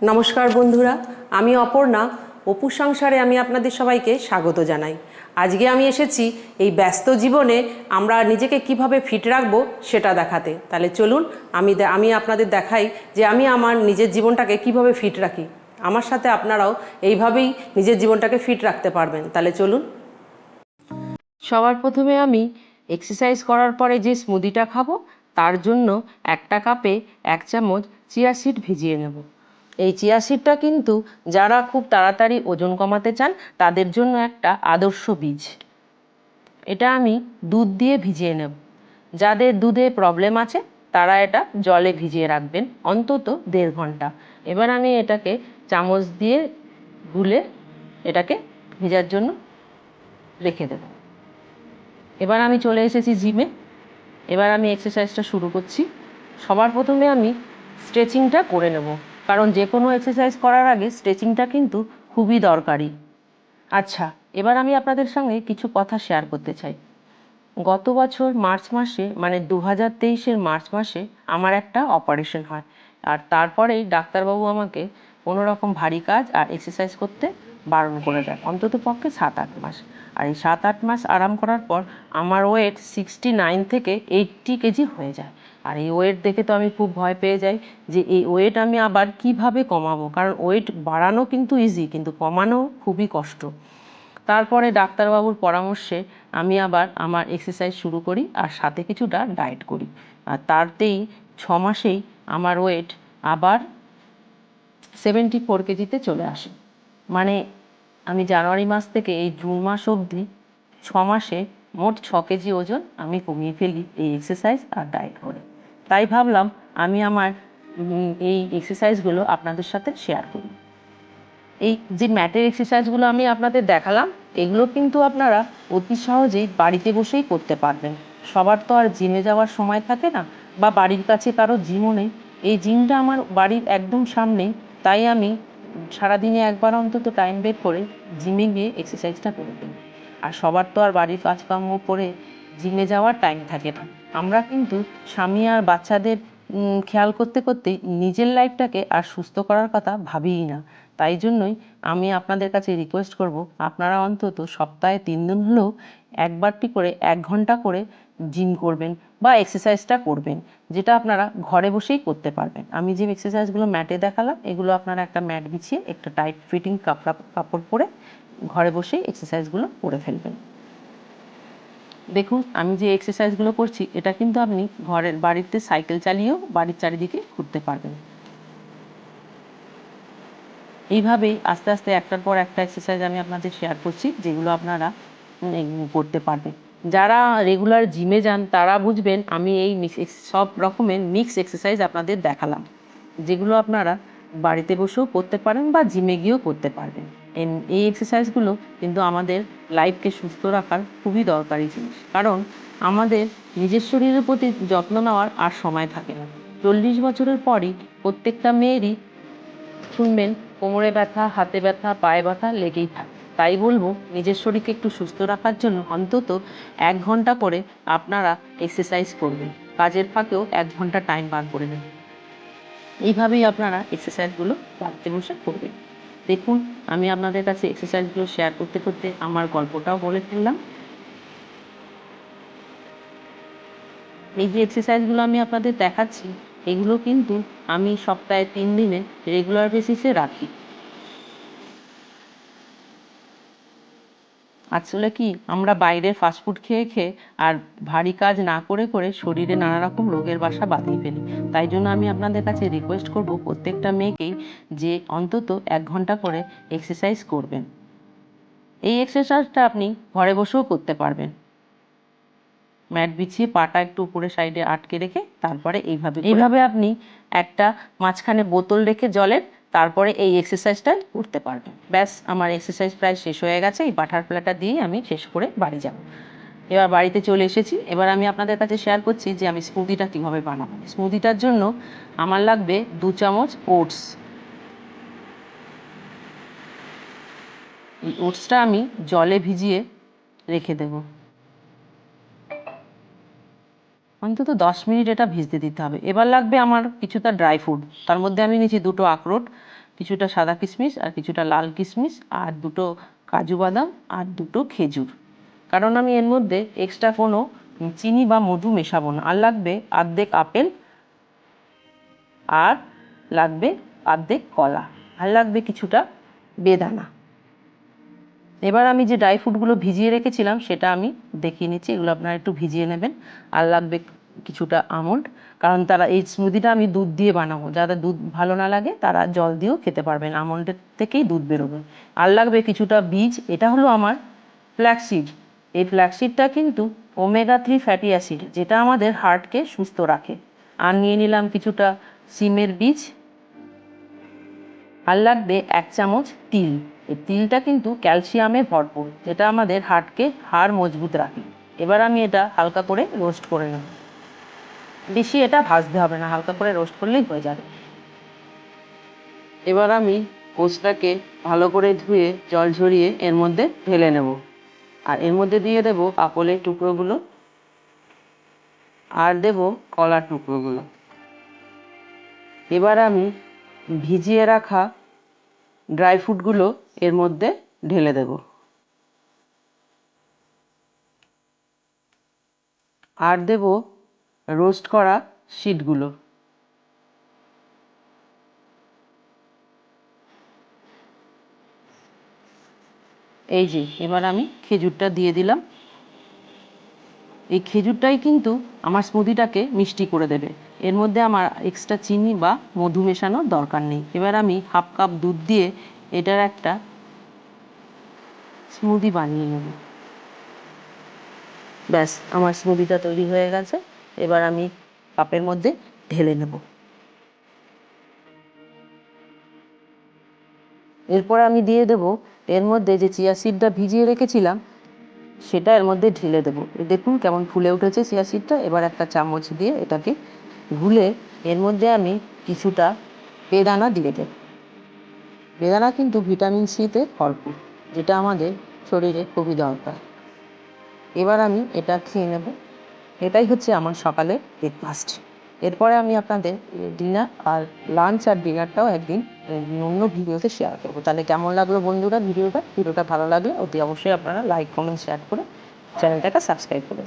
নমস্কার বন্ধুরা, আমি অপর্ণা। অপু সংসারে আমি আপনাদের সবাইকে স্বাগত জানাই। আজকে আমি এসেছি এই ব্যস্ত জীবনে আমরা নিজেকে কিভাবে ফিট রাখবো সেটা দেখাতে। তাহলে চলুন আমি আপনাদের দেখাই যে আমি আমার নিজের জীবনটাকে কিভাবে ফিট রাখি। আমার সাথে আপনারাও এইভাবেই নিজের জীবনটাকে ফিট রাখতে পারবেন। তাহলে চলুন। সবার প্রথমে আমি এক্সারসাইজ করার পরে যে স্মুদিটা খাবো তার জন্য একটা কাপে 1 চামচ চিয়া সিড ভিজিয়ে নেব। এই চিয়া সিডটা কিন্তু যারা খুব তাড়াতাড়ি ওজন কমাতে চান তাদের জন্য একটা আদর্শ বীজ। এটা আমি দুধ দিয়ে ভিজিয়ে নেব। যাদের দুধে প্রবলেম আছে তারা এটা জলে ভিজিয়ে রাখবেন অন্তত 1.5 ঘন্টা। এবার আমি এটাকে চামচ দিয়ে গুলে এটাকে ভেজার জন্য রেখে দেব। এবার আমি চলে এসেছি জিমে। এবার আমি এক্সারসাইজটা শুরু করছি। সবার প্রথমে আমি স্ট্রেচিংটা করে নেব, কারণ যে কোনো এক্সারসাইজ করার আগে স্ট্রেচিংটা কিন্তু খুবই দরকারি। আচ্ছা, এবার আমি আপনাদের সঙ্গে কিছু কথা শেয়ার করতে চাই। গত বছর মার্চ মাসে, মানে 2023-এর মার্চ মাসে আমার একটা অপারেশন হয়। আর তারপরেই ডাক্তারবাবু আমাকে কোনো রকম ভারী কাজ আর এক্সারসাইজ করতে বারণ করে দেয়, অন্তত পক্ষে 7-8 মাস। আর এই 7-8 মাস আরাম করার পর আমার ওয়েট 69 থেকে 80 কেজি হয়ে যায়। আর এই ওয়েট দেখে তো আমি খুব ভয় পেয়ে যাই যে এই ওয়েট আমি আবার কিভাবে কমাবো, কারণ ওয়েট বাড়ানো কিন্তু ইজি, কিন্তু কমানো খুবই কষ্ট। তারপরে ডাক্তারবাবুর পরামর্শে আমি আবার আমার এক্সারসাইজ শুরু করি আর সাথে কিছুটা ডায়েট করি। আর তাতেই 6 মাসেই আমার ওয়েট আবার 74 কেজিতে চলে আসে। মানে আমি জানুয়ারি মাস থেকে এই জুন মাস অবধি 6 মাসে মোট 6 কেজি ওজন আমি কমিয়ে ফেলি এই এক্সারসাইজ আর ডায়েট করে। তাই ভাবলাম আমি আমার এই এক্সারসাইজগুলো আপনাদের সাথে শেয়ার করি। এই যে ম্যাটের এক্সারসাইজগুলো আমি আপনাদের দেখালাম, এগুলো কিন্তু আপনারা অতি সহজেই বাড়িতে বসেই করতে পারবেন। সবার তো আর জিমে যাওয়ার সময় থাকে না, বা বাড়ির কাছে কারো জিমও নেই। এই জিমটা আমার বাড়ির একদম সামনেই, তাই আমি সারাদিনে একবার অন্তত টাইম বের করে জিমে গিয়ে এক্সারসাইজটা করে দিই। আর সবার তো আর বাড়ির কাজকর্ম করে জিমে যাওয়ার টাইম থাকে না। আমরা কিন্তু স্বামী আর বাচ্চাদের খেয়াল করতে করতে নিজের লাইফটাকে আর সুস্থ করার কথা ভাবিই না। তাই জন্যই আমি আপনাদের কাছে রিকোয়েস্ট করব, আপনারা অন্তত সপ্তাহে 3 দিন হলেও একবারটি করে 1 ঘন্টা করে জিম করবেন বা এক্সারসাইজটা করবেন, যেটা আপনারা ঘরে বসেই করতে পারবেন। আমি যে এক্সারসাইজগুলো ম্যাটে দেখালাম এগুলো আপনারা একটা ম্যাট বিছিয়ে একটা টাইট ফিটিং কাপড় পরে ঘরে বসেই এক্সারসাইজগুলো করে ফেলবেন। দেখুন আমি যে এক্সারসাইজগুলো করছি এটা কিন্তু আপনি বাড়িতে সাইকেল চালিয়েও বাড়ির চারিদিকে ঘুরতে পারবেন। এইভাবেই আস্তে আস্তে একটার পর একটা এক্সারসাইজ আমি আপনাদের শেয়ার করছি, যেগুলো আপনারা করতে পারবেন। যারা রেগুলার জিমে যান তারা বুঝবেন আমি এই সব রকমের মিক্স এক্সারসাইজ আপনাদের দেখালাম, যেগুলো আপনারা বাড়িতে বসেও করতে পারেন বা জিমে গিয়েও করতে পারবেন। এই এক্সারসাইজগুলো কিন্তু আমাদের লাইফকে সুস্থ রাখার খুবই দরকারি জিনিস, কারণ আমাদের নিজের শরীরের প্রতি যত্ন নেওয়ার আর সময় থাকে না। 40 বছরের পরই প্রত্যেকটা মেয়েরই শুনবেন কোমরে ব্যথা, হাতে ব্যথা, পায়ে ব্যথা লেগেই থাকে। তাই বলবো নিজের শরীরকে একটু সুস্থ রাখার জন্য অন্তত 1 ঘন্টা করে আপনারা এক্সারসাইজ করবেন। কাজের ফাঁকেও 1 ঘন্টা টাইম বার করে নেবেন। এইভাবেই আপনারা এক্সারসাইজগুলো বাড়িতে বসে করবেন। দেখুন আমি আপনাদের কাছে এক্সারসাইজগুলো শেয়ার করতে করতে আমার গল্পটাও বলে ফেললাম। এই যে এক্সারসাইজগুলো আমি আপনাদের দেখাচ্ছি এগুলো কিন্তু আমি সপ্তাহে 3 দিনে রেগুলার বেসিসে রাখি। আসলে কি আমরা বাইরের ফাস্টফুড খেয়ে খেয়ে আর ভারী কাজ না করে করে শরীরে নানা রকম রোগের বাসা বাঁধিয়ে ফেলি। তাই জন্য আমি আপনাদের কাছে রিকোয়েস্ট করব প্রত্যেকটা মেয়েকেই যে অন্তত 1 ঘন্টা করে এক্সারসাইজ করবেন। এই এক্সারসাইজটা আপনি ঘরে বসেও করতে পারবেন। ম্যাট বিছিয়ে পাটা একটু উপরে সাইডে আটকে রেখে তারপরে এইভাবে আপনি একটা মাঝখানে বোতল রেখে জলের, তারপরে এই এক্সারসাইজটা করতে পারবেন। ব্যাস আমার এক্সারসাইজ প্রায় শেষ হয়ে গেছে। এই বাটারফ্লাইটা দিয়েই আমি শেষ করে বাড়ি যাব। এবার বাড়িতে চলে এসেছি। এবার আমি আপনাদের কাছে শেয়ার করছি যে আমি স্মুদিটা কীভাবে বানাবো। স্মুদিটার জন্য আমার লাগবে 2 চামচ ওটস। এই ওটসটা আমি জলে ভিজিয়ে রেখে দেবো। অন্তত 10 মিনিট এটা ভিজতে দিতে হবে। এবার লাগবে আমার কিছুটা ড্রাই ফ্রুট। তার মধ্যে আমি নিয়েছি 2টো আখরোট, কিছুটা সাদা কিশমিশ আর কিছুটা লাল কিশমিশ আর দুটো কাজু বাদাম আর দুটো খেজুর। কারণ আমি এর মধ্যে এক্সট্রা কোনো চিনি বা মধু মেশাবো না। আর লাগবে অর্ধেক আপেল, আর লাগবে অর্ধেক কলা, আর লাগবে কিছুটা বেদানা। এবার আমি যে ড্রাই ফ্রুটগুলো ভিজিয়ে রেখেছিলাম সেটা আমি দেখিয়ে নিচ্ছি। এগুলো আপনারা একটু ভিজিয়ে নেবেন। আর লাগবে কিছুটা আমন্ড, কারণ তারা এই স্মুদিটা আমি দুধ দিয়ে বানাবো। যাদের দুধ ভালো না লাগে তারা জল দিয়েও খেতে পারবেন, আমন্ডের থেকেই দুধ বেরোবে। আর লাগবে কিছুটা বীজ, এটা হলো আমার ফ্ল্যাক্সিড। এই ফ্ল্যাক্সিডটা কিন্তু ওমেগা-3 ফ্যাটি অ্যাসিড, যেটা আমাদের হার্টকে সুস্থ রাখে। আর নিয়ে নিলাম কিছুটা সিমের বীজ। আর লাগবে 1 চামচ তিল। এই তিলটা কিন্তু ক্যালসিয়ামে ভরপুর, যেটা আমাদের হাড় মজবুত রাখে। এবার আমি এটা হালকা করে রোস্ট করে নেব। বেশি এটা ভাজতে হবে না, হালকা করে রোস্ট করলেই হয়ে যাবে। এবার আমি ওটসটাকে ভালো করে ধুয়ে জল ঝরিয়ে এর মধ্যে ঢেলে নেব। আর এর মধ্যে দিয়ে দেব আপেলের টুকরোগুলো, আর দেব কলার টুকরোগুলো। এবার আমি ভিজিয়ে রাখা ড্রাই ফ্রুটগুলো এর মধ্যে ঢেলে দেব। আর দেব রোস্ট করা শিটগুলো। এই যে এবার আমি খেজুরটা দিয়ে দিলাম। এই খেজুরটাই কিন্তু আমার স্মুদিটাকে মিষ্টি করে দেবে। এর মধ্যে আমার এক্সট্রা চিনি বা মধু মেশানোর দরকার নেই। এবার আমি হাফ কাপ দুধ দিয়ে এটার একটা স্মুদি বানিয়ে নেব। ব্যাস, আমার স্মুদিটা তৈরি হয়ে গেছে। এবার আমি কাপের মধ্যে ঢেলে নেব। এরপর আমি দিয়ে দেব এর মধ্যে যে চিয়া সিডটা ভিজিয়ে রেখেছিলাম সেটা এর মধ্যে ঢেলে দেবো। দেখুন কেমন ফুলে উঠেছে চিয়া সিডটা। এবার একটা চামচ দিয়ে এটাকে গুলে এর মধ্যে আমি কিছুটা বেদানা দিয়ে দেব। বেদানা কিন্তু ভিটামিন সিতে ভরপুর, যেটা আমাদের শরীরে খুবই দরকার। এবার আমি এটা খেয়ে নেব। এটাই হচ্ছে আমার সকালের ব্রেকফাস্ট। এরপরে আমি আপনাদের ডিনার আর লাঞ্চ আর ডিনারটাও একদিন অন্য ভিডিওতে শেয়ার করবো। তাহলে কেমন লাগলো বন্ধুরা ভিডিওটা ভালো লাগলে অতি অবশ্যই আপনারা লাইক, কমেন্ট, শেয়ার করে চ্যানেলটাকে সাবস্ক্রাইব করে দেবেন।